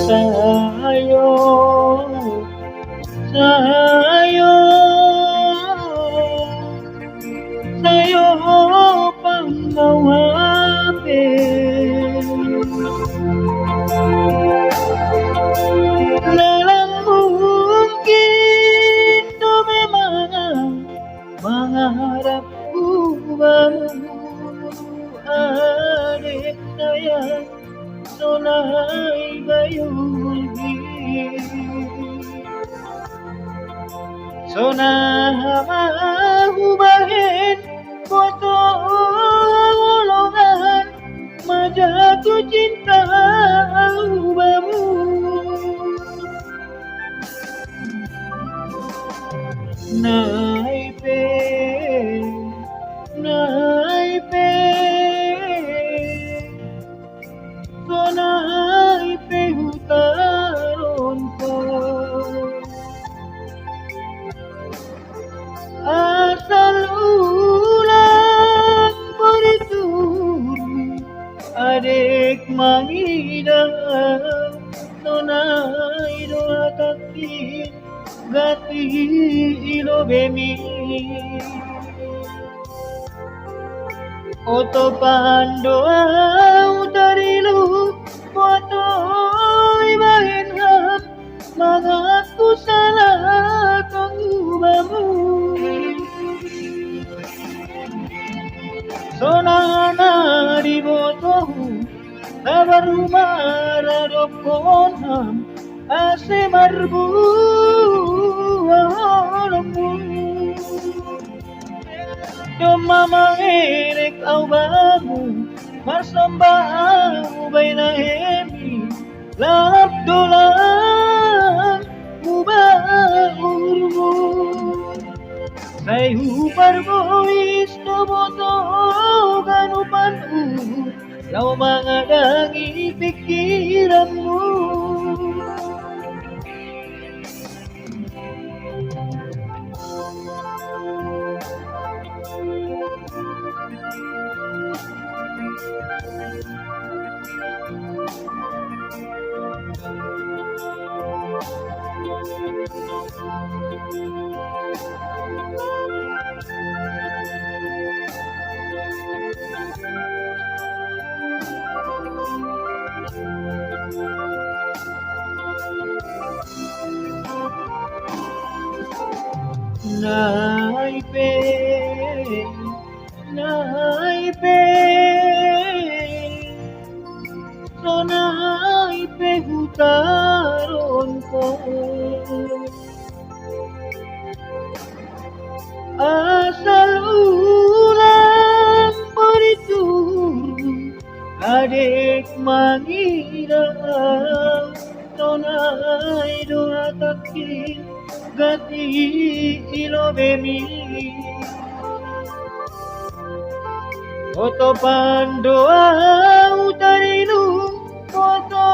Sayo, sayo, sayo pangawapin. Lalang mungkin to memang mengharap bamu adik sayang sonai bayugi sonama hubahin foto golongan majatuh cinta bamu naipe naipe naipe hutaron ko asal ulang beriturmi adik mangidang nonai doa takdir gati ilo bemi oto pandoa utarilu foto ibahin ham mengaku salah tanggubamu sonana di botohu tabaru maradokon ham ase marbu Doma mangirik au bamu Marsambah baina hemi Lap dolan mubahurmu Sayu parbois toboto ganupanmu Lau mengadangi pikiranmu Naipe, naipe, so naipe hutaron ko. Asal ulang beritur, adik mengira, tonai doa takdir. Gati ilo bemi Foto pandoa utarilu Foto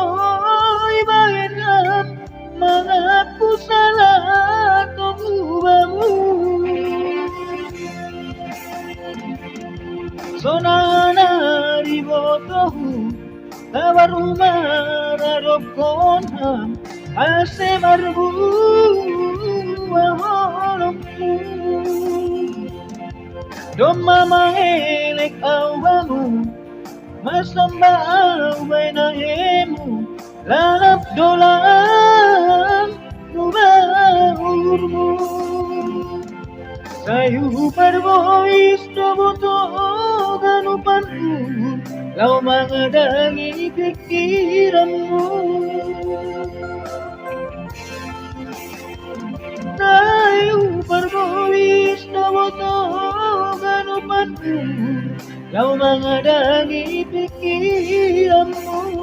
ibahin ham mengaku salah tanggubamu Sonana di botohu tabaru maradokon ham ase marbu Doma mahilik awamu Masambah baina hemu Lalap dolan mubahurmu Sayu parbois toboto ganupanmu Lau mengadangi pikiranmu Sayu parbois toboto ganupanmu Lau mengadangi pikiranmu